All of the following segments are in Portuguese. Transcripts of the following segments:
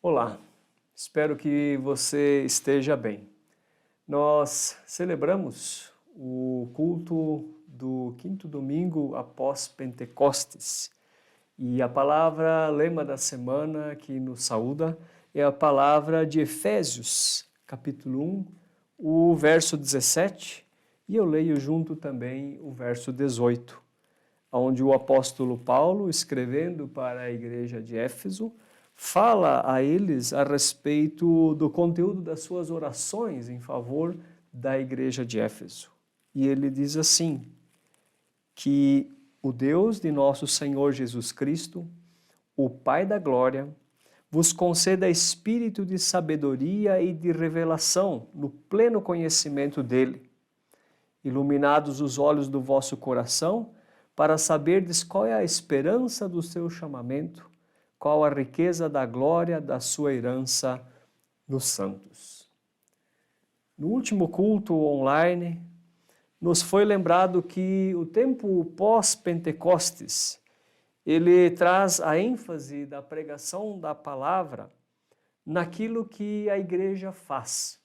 Olá, espero que você esteja bem. Nós celebramos o culto do quinto domingo após Pentecostes e a palavra lema da semana que nos saúda é a palavra de Efésios, capítulo 1, o verso 17, e eu leio junto também o verso 18, onde o apóstolo Paulo, escrevendo para a igreja de Éfeso, fala a eles a respeito do conteúdo das suas orações em favor da igreja de Éfeso. E ele diz assim, que o Deus de nosso Senhor Jesus Cristo, o Pai da glória, vos conceda espírito de sabedoria e de revelação no pleno conhecimento dele, iluminados os olhos do vosso coração, para saberdes qual é a esperança do seu chamamento, qual a riqueza da glória da sua herança nos santos. No último culto online, nos foi lembrado que o tempo pós-Pentecostes, ele traz a ênfase da pregação da palavra naquilo que a igreja faz,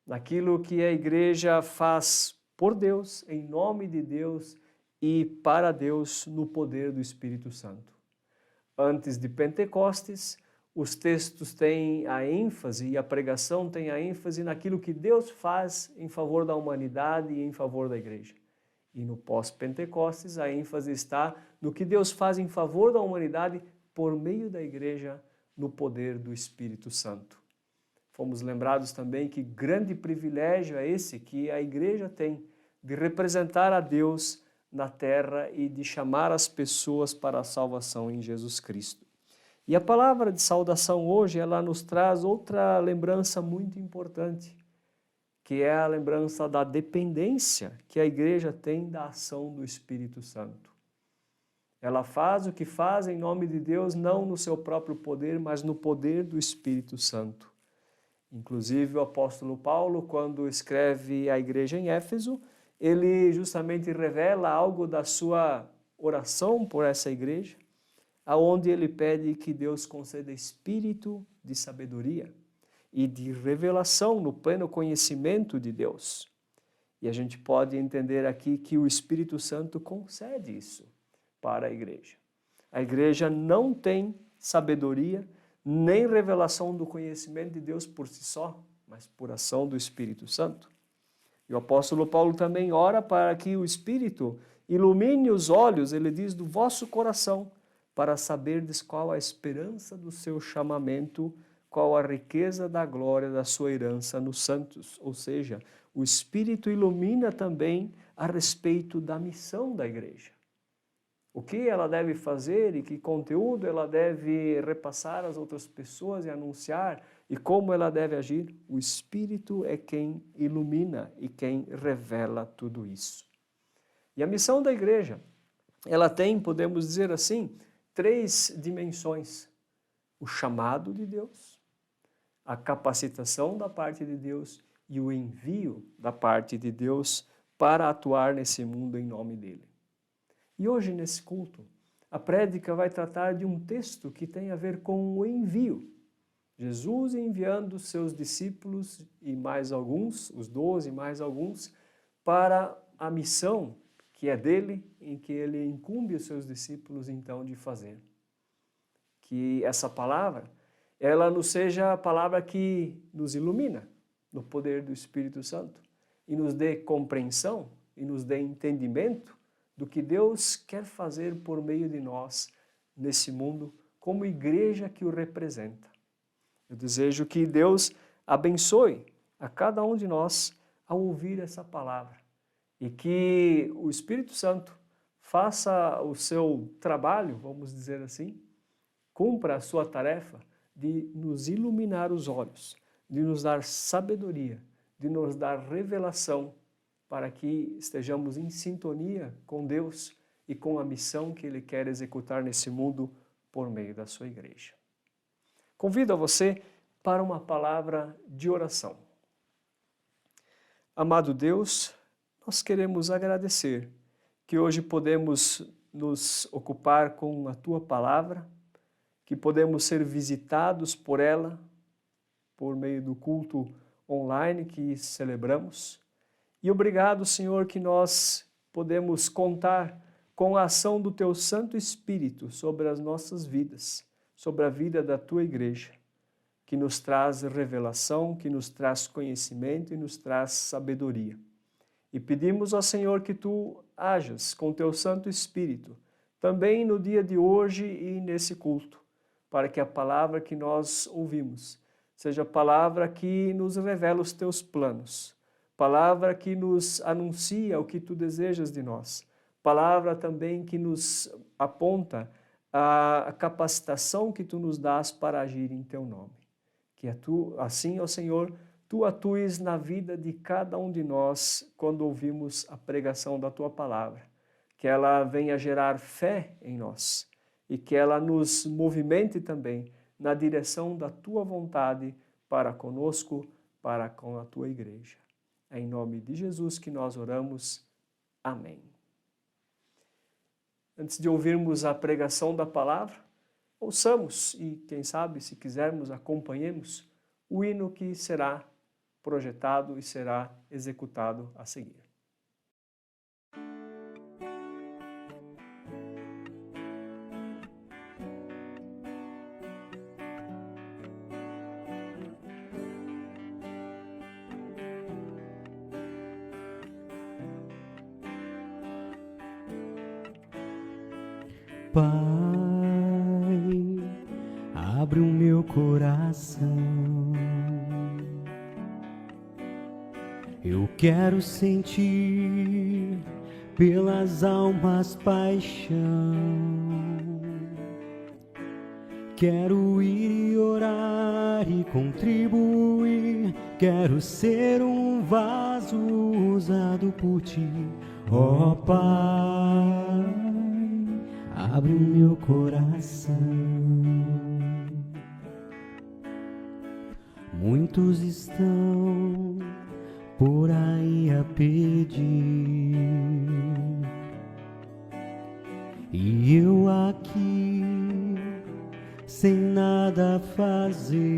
naquilo que a igreja faz por Deus, em nome de Deus e para Deus no poder do Espírito Santo. Antes de Pentecostes, os textos têm a ênfase e a pregação tem a ênfase naquilo que Deus faz em favor da humanidade e em favor da igreja. E no pós-Pentecostes, a ênfase está no que Deus faz em favor da humanidade por meio da igreja no poder do Espírito Santo. Fomos lembrados também que grande privilégio é esse que a igreja tem de representar a Deus na terra e de chamar as pessoas para a salvação em Jesus Cristo. E a palavra de saudação hoje, ela nos traz outra lembrança muito importante, que é a lembrança da dependência que a igreja tem da ação do Espírito Santo. Ela faz o que faz em nome de Deus, não no seu próprio poder, mas no poder do Espírito Santo. Inclusive o apóstolo Paulo, quando escreve à igreja em Éfeso, ele justamente revela algo da sua oração por essa igreja, aonde ele pede que Deus conceda espírito de sabedoria e de revelação no pleno conhecimento de Deus. E a gente pode entender aqui que o Espírito Santo concede isso para a igreja. A igreja não tem sabedoria nem revelação do conhecimento de Deus por si só, mas por ação do Espírito Santo. E o apóstolo Paulo também ora para que o Espírito ilumine os olhos, ele diz, do vosso coração, para saberdes qual a esperança do seu chamamento, qual a riqueza da glória da sua herança nos santos. Ou seja, o Espírito ilumina também a respeito da missão da igreja. O que ela deve fazer e que conteúdo ela deve repassar às outras pessoas e anunciar e como ela deve agir. O Espírito é quem ilumina e quem revela tudo isso. E a missão da igreja, ela tem, podemos dizer assim, 3 dimensões. O chamado de Deus, a capacitação da parte de Deus e o envio da parte de Deus para atuar nesse mundo em nome dele. E hoje, nesse culto, a prédica vai tratar de um texto que tem a ver com o envio. Jesus enviando seus discípulos e mais alguns, os 12 mais alguns, para a missão que é dele, em que ele incumbe os seus discípulos então de fazer. Que essa palavra, ela nos seja a palavra que nos ilumina no poder do Espírito Santo e nos dê compreensão e nos dê entendimento do que Deus quer fazer por meio de nós nesse mundo como igreja que o representa. Eu desejo que Deus abençoe a cada um de nós ao ouvir essa palavra e que o Espírito Santo faça o seu trabalho, vamos dizer assim, cumpra a sua tarefa de nos iluminar os olhos, de nos dar sabedoria, de nos dar revelação para que estejamos em sintonia com Deus e com a missão que Ele quer executar nesse mundo por meio da sua igreja. Convido a você para uma palavra de oração. Amado Deus, nós queremos agradecer que hoje podemos nos ocupar com a Tua Palavra, que podemos ser visitados por ela, por meio do culto online que celebramos. E obrigado, Senhor, que nós podemos contar com a ação do Teu Santo Espírito sobre as nossas vidas, sobre a vida da Tua Igreja, que nos traz revelação, que nos traz conhecimento e nos traz sabedoria. E pedimos ao Senhor que Tu hajas com Teu Santo Espírito, também no dia de hoje e nesse culto, para que a palavra que nós ouvimos seja a palavra que nos revela os Teus planos, palavra que nos anuncia o que Tu desejas de nós, palavra também que nos aponta a capacitação que Tu nos dás para agir em Teu nome. Que assim, ó Senhor, Tu atues na vida de cada um de nós quando ouvimos a pregação da Tua palavra, que ela venha gerar fé em nós e que ela nos movimente também na direção da Tua vontade para conosco, para com a Tua Igreja. É em nome de Jesus que nós oramos. Amém. Antes de ouvirmos a pregação da palavra, ouçamos e, quem sabe, se quisermos, acompanhemos o hino que será projetado e será executado a seguir. Pai, abre o meu coração, eu quero sentir pelas almas paixão, quero ir e orar e contribuir, quero ser um vaso usado por Ti, ó Pai. Abre o meu coração. Muitos estão por aí a pedir, e eu aqui sem nada fazer.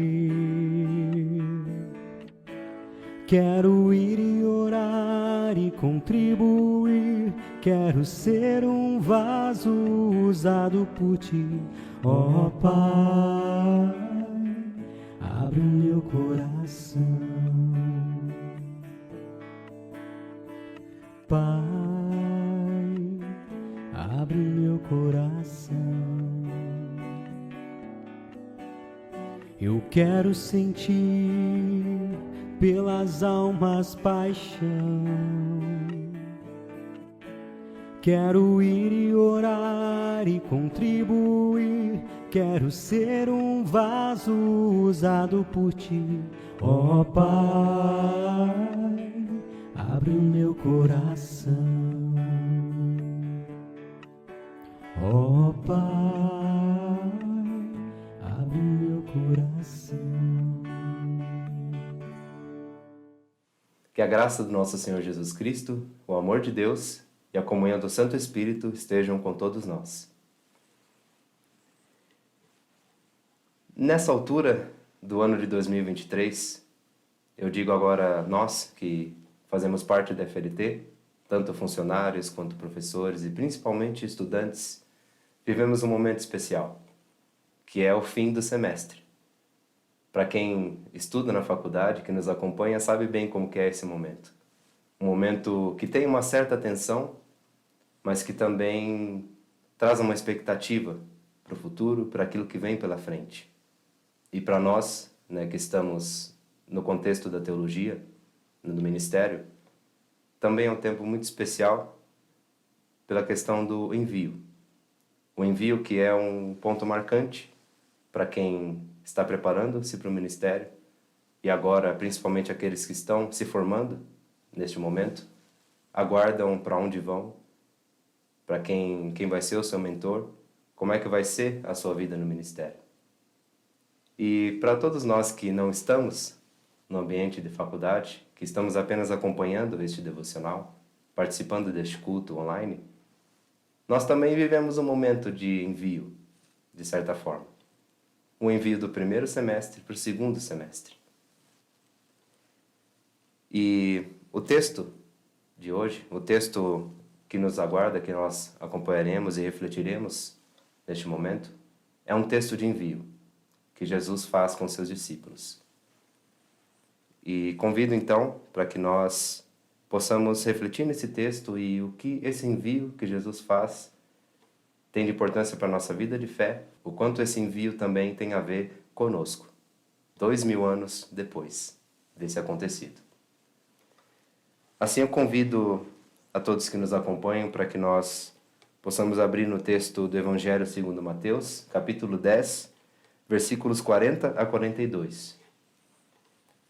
Quero ir e orar e contribuir, quero ser um vaso usado por Ti, ó Pai, abre o meu coração. Pai, abre o meu coração. Eu quero sentir pelas almas paixão, quero ir e orar e contribuir, quero ser um vaso usado por Ti, ó Pai, abre o meu coração, ó Pai, abre o meu coração. Que a graça do nosso Senhor Jesus Cristo, o amor de Deus e a comunhão do Santo Espírito estejam com todos nós. Nessa altura do ano de 2023, eu digo agora nós que fazemos parte da FLT, tanto funcionários quanto professores e principalmente estudantes, vivemos um momento especial, que é o fim do semestre. Para quem estuda na faculdade, que nos acompanha, sabe bem como que é esse momento. Um momento que tem uma certa tensão, mas que também traz uma expectativa para o futuro, para aquilo que vem pela frente. E para nós, né, que estamos no contexto da teologia, no ministério, também é um tempo muito especial pela questão do envio. O envio que é um ponto marcante para quem está preparando-se para o ministério e agora, principalmente aqueles que estão se formando neste momento, aguardam para onde vão, para quem vai ser o seu mentor, como é que vai ser a sua vida no ministério. E para todos nós que não estamos no ambiente de faculdade, que estamos apenas acompanhando este devocional, participando deste culto online, nós também vivemos um momento de envio, de certa forma. O envio do primeiro semestre para o segundo semestre. E o texto de hoje, o texto que nos aguarda, que nós acompanharemos e refletiremos neste momento, é um texto de envio que Jesus faz com seus discípulos. E convido então para que nós possamos refletir nesse texto e o que esse envio que Jesus faz tem de importância para a nossa vida de fé, o quanto esse envio também tem a ver conosco, 2000 anos depois desse acontecido. Assim eu convido a todos que nos acompanham para que nós possamos abrir no texto do Evangelho segundo Mateus, capítulo 10, versículos 40 a 42.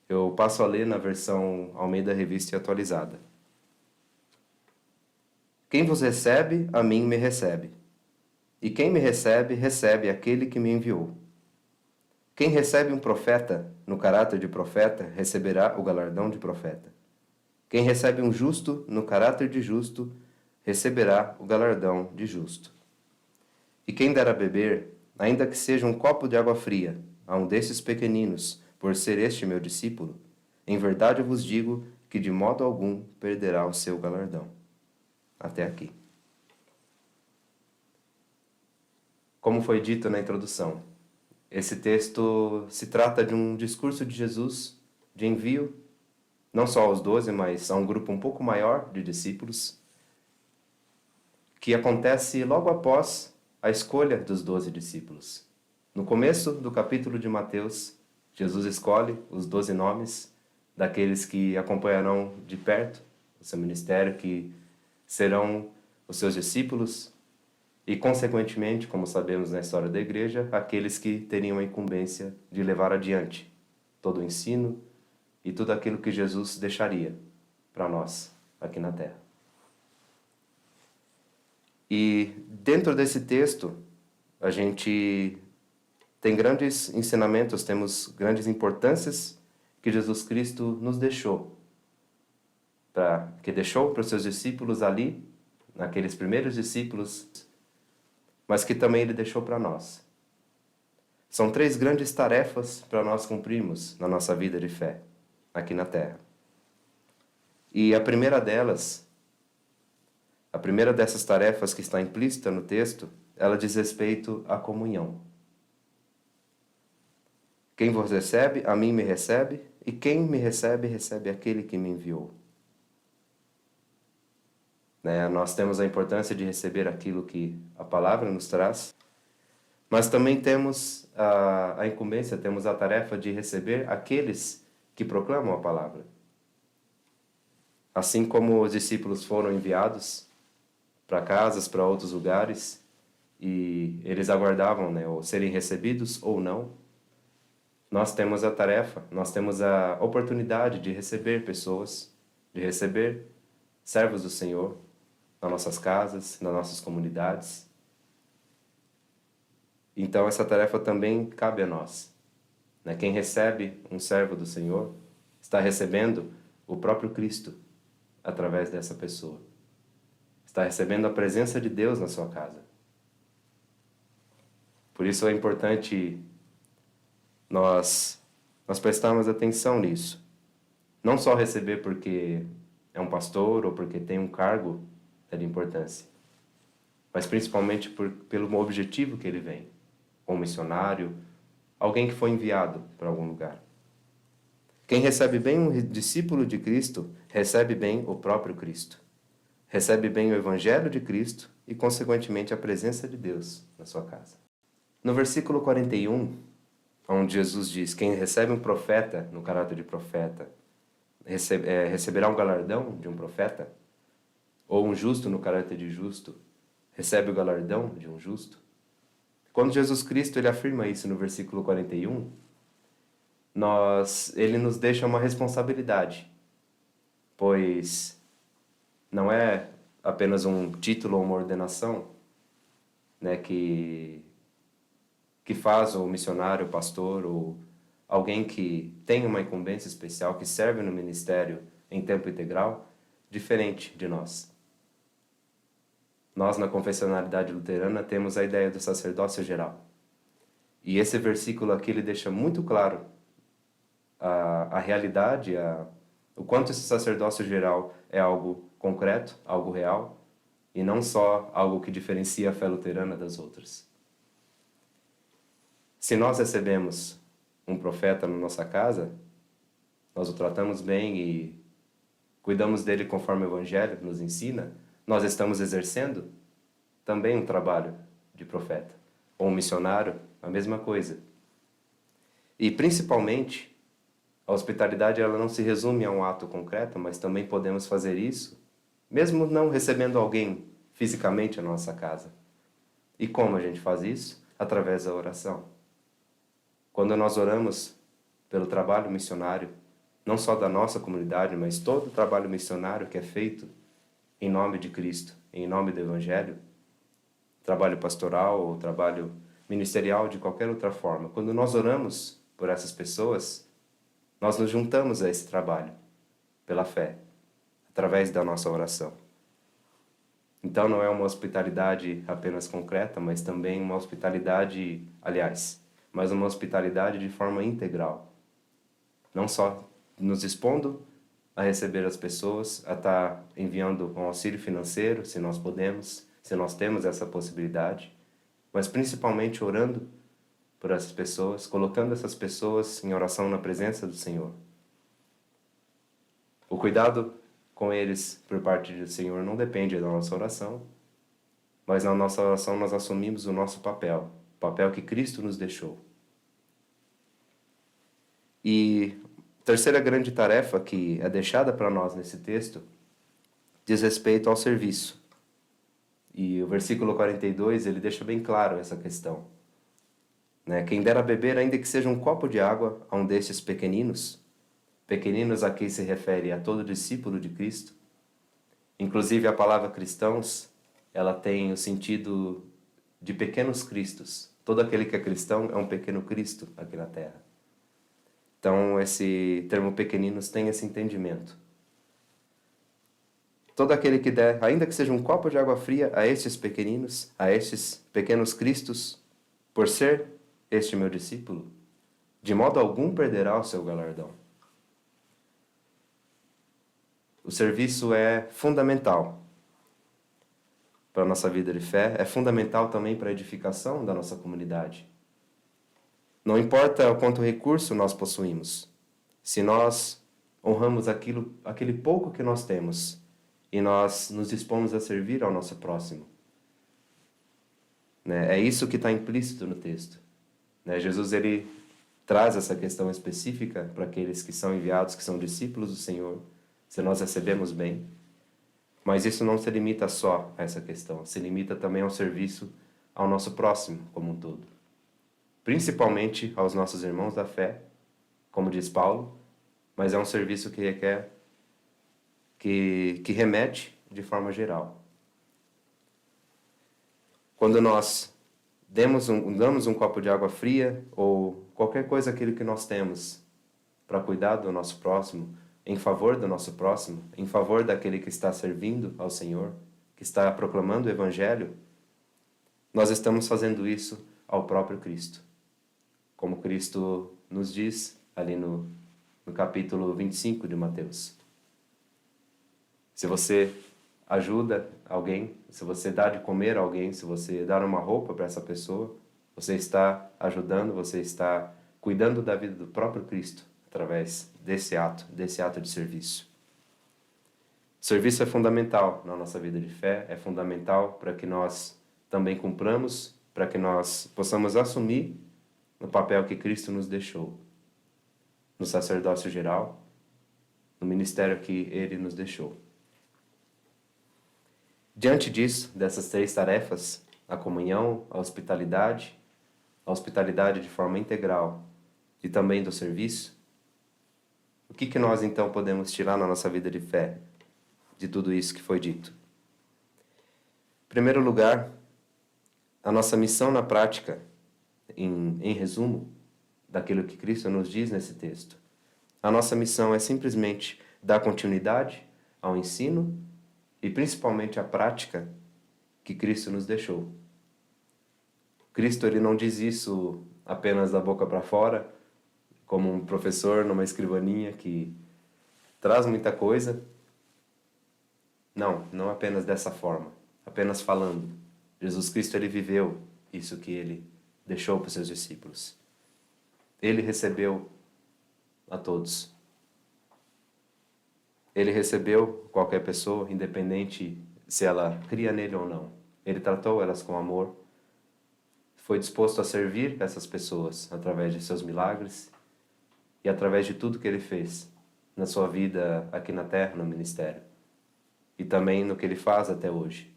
Eu passo a ler na versão Almeida Revista e Atualizada. Quem vos recebe, a mim me recebe. E quem me recebe, recebe aquele que me enviou. Quem recebe um profeta, no caráter de profeta, receberá o galardão de profeta. Quem recebe um justo, no caráter de justo, receberá o galardão de justo. E quem der a beber, ainda que seja um copo de água fria, a um desses pequeninos, por ser este meu discípulo, em verdade eu vos digo que de modo algum perderá o seu galardão. Até aqui. Como foi dito na introdução, esse texto se trata de um discurso de Jesus de envio, não só aos 12, mas a um grupo um pouco maior de discípulos, que acontece logo após a escolha dos 12 discípulos. No começo do capítulo de Mateus, Jesus escolhe os 12 nomes daqueles que acompanharão de perto o seu ministério, que serão os seus discípulos e, consequentemente, como sabemos na história da igreja, aqueles que teriam a incumbência de levar adiante todo o ensino e tudo aquilo que Jesus deixaria para nós aqui na Terra. E dentro desse texto, a gente tem grandes ensinamentos, temos grandes importâncias que Jesus Cristo nos deixou, que deixou para os seus discípulos ali, naqueles primeiros discípulos, mas que também Ele deixou para nós. São 3 grandes tarefas para nós cumprirmos na nossa vida de fé, aqui na Terra. E a primeira dessas tarefas que está implícita no texto, ela diz respeito à comunhão. Quem vos recebe, a mim me recebe, e quem me recebe, recebe aquele que me enviou. Nós temos a importância de receber aquilo que a palavra nos traz, mas também temos a incumbência, temos a tarefa de receber aqueles que proclamam a palavra. Assim como os discípulos foram enviados para casas, para outros lugares, e eles aguardavam ou serem recebidos ou não, nós temos a tarefa, nós temos a oportunidade de receber pessoas, de receber servos do Senhor nas nossas casas, nas nossas comunidades. Então essa tarefa também cabe a nós. Quem recebe um servo do Senhor está recebendo o próprio Cristo através dessa pessoa. Está recebendo a presença de Deus na sua casa. Por isso é importante nós prestarmos atenção nisso. Não só receber porque é um pastor ou porque tem um cargo de importância, mas principalmente pelo objetivo que ele vem, um missionário, alguém que foi enviado para algum lugar. Quem recebe bem um discípulo de Cristo, recebe bem o próprio Cristo. Recebe bem o Evangelho de Cristo e, consequentemente, a presença de Deus na sua casa. No versículo 41, onde Jesus diz: quem recebe um profeta no caráter de profeta receberá um galardão de um profeta, ou um justo no caráter de justo recebe o galardão de um justo. Quando Jesus Cristo ele afirma isso no versículo 41, ele nos deixa uma responsabilidade, pois não é apenas um título ou uma ordenação que faz o missionário, o pastor ou alguém que tem uma incumbência especial, que serve no ministério em tempo integral, diferente de nós. Nós, na confessionalidade luterana, temos a ideia do sacerdócio geral. E esse versículo aqui, ele deixa muito claro a realidade, o quanto esse sacerdócio geral é algo concreto, algo real, e não só algo que diferencia a fé luterana das outras. Se nós recebemos um profeta na nossa casa, nós o tratamos bem e cuidamos dele conforme o Evangelho nos ensina, nós estamos exercendo também um trabalho de profeta. Ou um missionário, a mesma coisa. E principalmente, a hospitalidade ela não se resume a um ato concreto, mas também podemos fazer isso, mesmo não recebendo alguém fisicamente na nossa casa. E como a gente faz isso? Através da oração. Quando nós oramos pelo trabalho missionário, não só da nossa comunidade, mas todo o trabalho missionário que é feito em nome de Cristo, em nome do Evangelho, trabalho pastoral ou trabalho ministerial de qualquer outra forma. Quando nós oramos por essas pessoas, nós nos juntamos a esse trabalho pela fé, através da nossa oração. Então não é uma hospitalidade apenas concreta, mas também uma hospitalidade, mas uma hospitalidade de forma integral. Não só nos expondo a receber as pessoas, a estar enviando um auxílio financeiro, se nós podemos, se nós temos essa possibilidade, mas principalmente orando por essas pessoas, colocando essas pessoas em oração na presença do Senhor. O cuidado com eles por parte do Senhor não depende da nossa oração, mas na nossa oração nós assumimos o nosso papel, o papel que Cristo nos deixou. E a terceira grande tarefa que é deixada para nós nesse texto diz respeito ao serviço. E o versículo 42, ele deixa bem claro essa questão. Quem dera beber, ainda que seja um copo de água, a um destes pequeninos, pequeninos a quem se refere a todo discípulo de Cristo. Inclusive a palavra cristãos, ela tem o sentido de pequenos cristos. Todo aquele que é cristão é um pequeno Cristo aqui na Terra. Então esse termo pequeninos tem esse entendimento. Todo aquele que der, ainda que seja um copo de água fria, a estes pequeninos, a estes pequenos cristos, por ser este meu discípulo, de modo algum perderá o seu galardão. O serviço é fundamental para a nossa vida de fé, é fundamental também para a edificação da nossa comunidade. Não importa o quanto recurso nós possuímos, se nós honramos aquele pouco que nós temos e nós nos dispomos a servir ao nosso próximo. É isso que está implícito no texto. Jesus ele traz essa questão específica para aqueles que são enviados, que são discípulos do Senhor, se nós recebemos bem. Mas isso não se limita só a essa questão, se limita também ao serviço ao nosso próximo como um todo. Principalmente aos nossos irmãos da fé, como diz Paulo, mas é um serviço que requer, que remete de forma geral. Quando nós damos um copo de água fria ou qualquer coisa aquilo que nós temos para cuidar do nosso próximo, em favor do nosso próximo, em favor daquele que está servindo ao Senhor, que está proclamando o Evangelho, nós estamos fazendo isso ao próprio Cristo. Como Cristo nos diz ali no capítulo 25 de Mateus. Se você ajuda alguém, se você dá de comer a alguém, se você dar uma roupa para essa pessoa, você está ajudando, você está cuidando da vida do próprio Cristo através desse ato de serviço. O serviço é fundamental na nossa vida de fé, é fundamental para que nós também cumpramos, para que nós possamos assumir o papel que Cristo nos deixou, no sacerdócio geral, no ministério que Ele nos deixou. Diante disso, dessas três tarefas, a comunhão, a hospitalidade de forma integral e também do serviço, o que nós então podemos tirar na nossa vida de fé de tudo isso que foi dito? Em primeiro lugar, a nossa missão na prática, em resumo, daquilo que Cristo nos diz nesse texto. A nossa missão é simplesmente dar continuidade ao ensino e principalmente à prática que Cristo nos deixou. Cristo, ele não diz isso apenas da boca para fora, como um professor numa escrivaninha que traz muita coisa. Não, não apenas dessa forma, apenas falando. Jesus Cristo, ele viveu isso que ele deixou para os seus discípulos. Ele recebeu a todos. Ele recebeu qualquer pessoa, independente se ela cria nele ou não. Ele tratou elas com amor, foi disposto a servir essas pessoas através de seus milagres e através de tudo que ele fez na sua vida aqui na terra, no ministério, e também no que ele faz até hoje.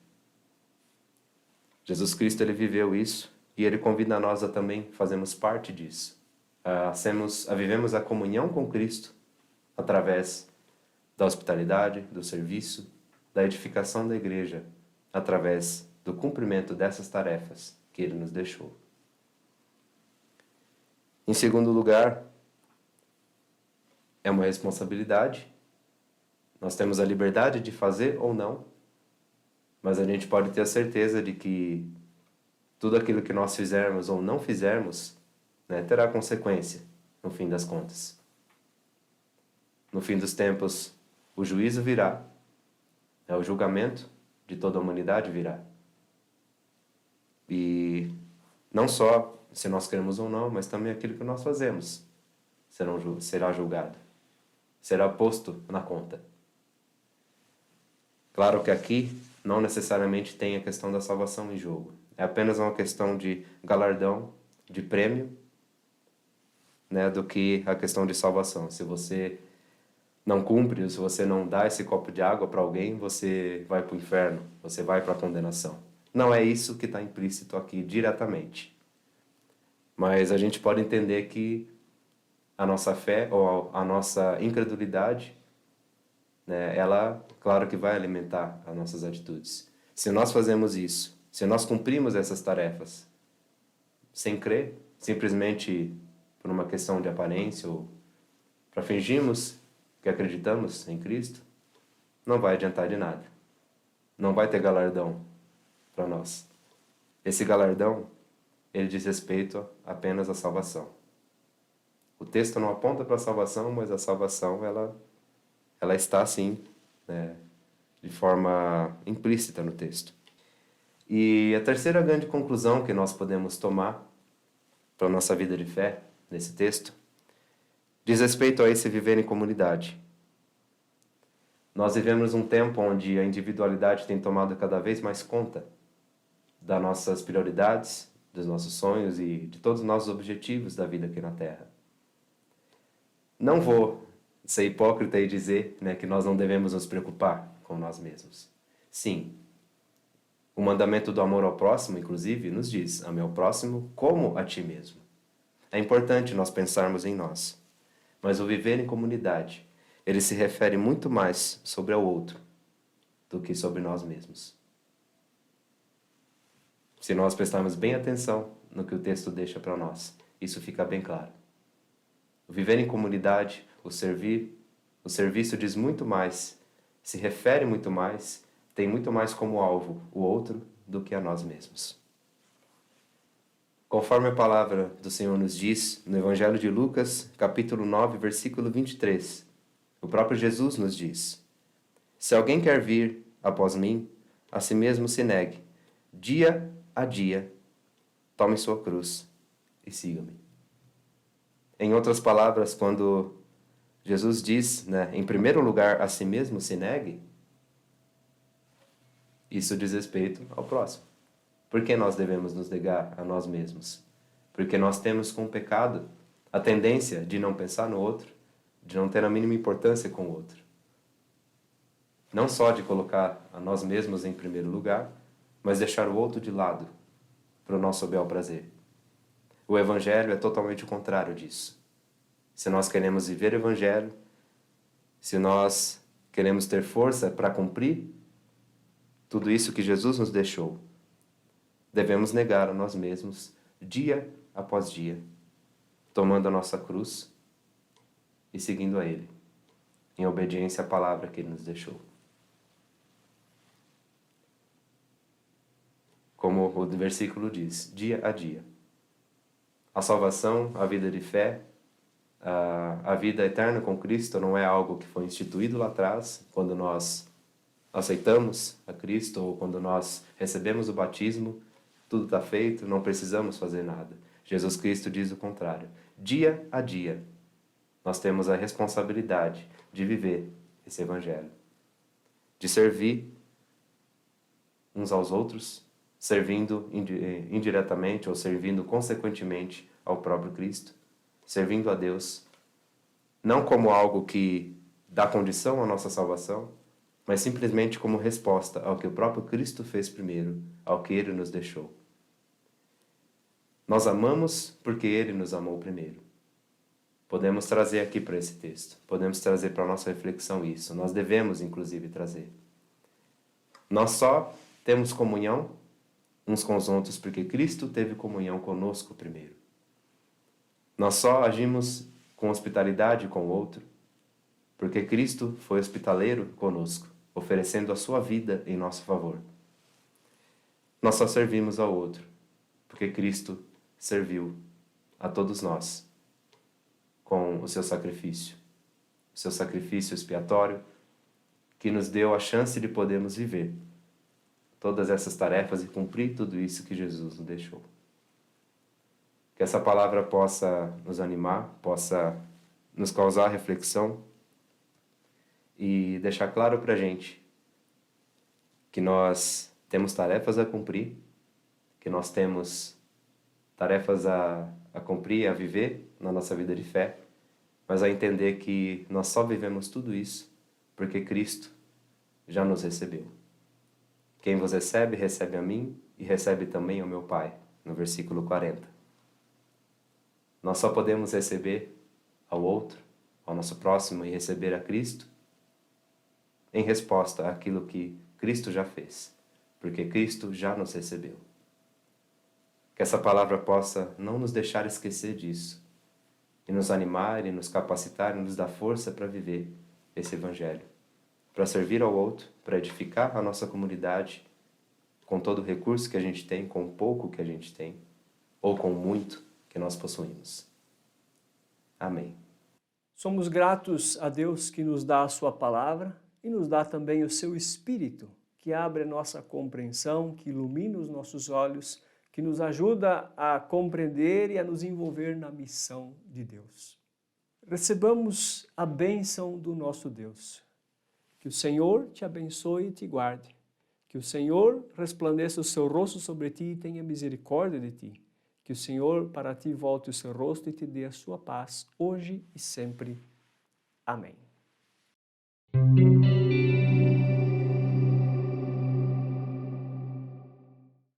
Jesus Cristo, ele viveu isso e ele convida nós a também fazermos parte disso, a vivemos a comunhão com Cristo através da hospitalidade, do serviço, da edificação da igreja, através do cumprimento dessas tarefas que ele nos deixou. Em segundo lugar, é uma responsabilidade. Nós temos a liberdade de fazer ou não, mas a gente pode ter a certeza de que tudo aquilo que nós fizermos ou não fizermos, né, terá consequência, no fim das contas. No fim dos tempos, o juízo virá, o julgamento de toda a humanidade virá. E não só se nós queremos ou não, mas também aquilo que nós fazemos será julgado, será posto na conta. Claro que aqui não necessariamente tem a questão da salvação em jogo. É apenas uma questão de galardão, de prêmio, né, do que a questão de salvação. Se você não cumpre, ou se você não dá esse copo de água para alguém, você vai para o inferno, você vai para a condenação. Não é isso que está implícito aqui diretamente. Mas a gente pode entender que a nossa fé ou a nossa incredulidade, né, ela, claro que vai alimentar as nossas atitudes. Se nós fazemos isso, se nós cumprimos essas tarefas sem crer, simplesmente por uma questão de aparência ou para fingirmos que acreditamos em Cristo, não vai adiantar de nada. Não vai ter galardão para nós. Esse galardão, ele diz respeito apenas à salvação. O texto não aponta para a salvação, mas a salvação, ela está sim, né, de forma implícita no texto. E a terceira grande conclusão que nós podemos tomar para a nossa vida de fé, nesse texto, diz respeito a esse viver em comunidade. Nós vivemos um tempo onde a individualidade tem tomado cada vez mais conta das nossas prioridades, dos nossos sonhos e de todos os nossos objetivos da vida aqui na Terra. Não vou ser hipócrita e dizer, né, que nós não devemos nos preocupar com nós mesmos. Sim, o mandamento do amor ao próximo, inclusive, nos diz: ame ao próximo como a ti mesmo. É importante nós pensarmos em nós, mas o viver em comunidade, ele se refere muito mais sobre o outro do que sobre nós mesmos. Se nós prestarmos bem atenção no que o texto deixa para nós, isso fica bem claro. O viver em comunidade, o serviço diz muito mais, se refere muito mais, tem muito mais como alvo o outro do que a nós mesmos. Conforme a palavra do Senhor nos diz, no Evangelho de Lucas, capítulo 9, versículo 23, o próprio Jesus nos diz: se alguém quer vir após mim, a si mesmo se negue, dia a dia, tome sua cruz e siga-me. Em outras palavras, quando Jesus diz, né, em primeiro lugar, a si mesmo se negue, isso diz respeito ao próximo. Por que nós devemos nos negar a nós mesmos? Porque nós temos com o pecado a tendência de não pensar no outro, de não ter a mínima importância com o outro. Não só de colocar a nós mesmos em primeiro lugar, mas deixar o outro de lado para o nosso bel prazer. O Evangelho é totalmente o contrário disso. Se nós queremos viver o Evangelho, se nós queremos ter força para cumprir tudo isso que Jesus nos deixou, devemos negar a nós mesmos dia após dia, tomando a nossa cruz e seguindo a Ele, em obediência à palavra que Ele nos deixou. como o versículo diz, dia a dia. A salvação, a vida de fé, a vida eterna com Cristo não é algo que foi instituído lá atrás, quando nós aceitamos a Cristo ou quando nós recebemos o batismo, tudo está feito, não precisamos fazer nada. Jesus Cristo diz o contrário. Dia a dia, nós temos a responsabilidade de viver esse Evangelho, de servir uns aos outros, servindo indiretamente ou servindo consequentemente ao próprio Cristo, servindo a Deus, não como algo que dá condição à nossa salvação, mas simplesmente como resposta ao que o próprio Cristo fez primeiro, ao que Ele nos deixou. Nós amamos porque Ele nos amou primeiro. Podemos trazer aqui para esse texto, podemos trazer para a nossa reflexão isso, nós devemos inclusive trazer. Nós só temos comunhão uns com os outros porque Cristo teve comunhão conosco primeiro. Nós só agimos com hospitalidade com o outro porque Cristo foi hospitaleiro conosco, oferecendo a sua vida em nosso favor. Nós só servimos ao outro porque Cristo serviu a todos nós com o seu sacrifício expiatório, que nos deu a chance de podermos viver todas essas tarefas e cumprir tudo isso que Jesus nos deixou. Que essa palavra possa nos animar, possa nos causar reflexão e deixar claro para a gente que nós temos tarefas a cumprir, que nós temos tarefas a cumprir, a viver na nossa vida de fé, mas a entender que nós só vivemos tudo isso porque Cristo já nos recebeu. Quem vos recebe, recebe a mim e recebe também ao meu Pai, no versículo 40. Nós só podemos receber ao outro, ao nosso próximo e receber a Cristo em resposta àquilo que Cristo já fez, porque Cristo já nos recebeu. Que essa palavra possa não nos deixar esquecer disso, e nos animar, e nos capacitar, e nos dar força para viver esse Evangelho, para servir ao outro, para edificar a nossa comunidade, com todo o recurso que a gente tem, com o pouco que a gente tem, ou com o muito que nós possuímos. Amém. Somos gratos a Deus que nos dá a sua palavra e nos dá também o seu Espírito, que abre a nossa compreensão, que ilumina os nossos olhos, que nos ajuda a compreender e a nos envolver na missão de Deus. Recebamos a bênção do nosso Deus. Que o Senhor te abençoe e te guarde. Que o Senhor resplandeça o seu rosto sobre ti e tenha misericórdia de ti. Que o Senhor para ti volte o seu rosto e te dê a sua paz, hoje e sempre. Amém.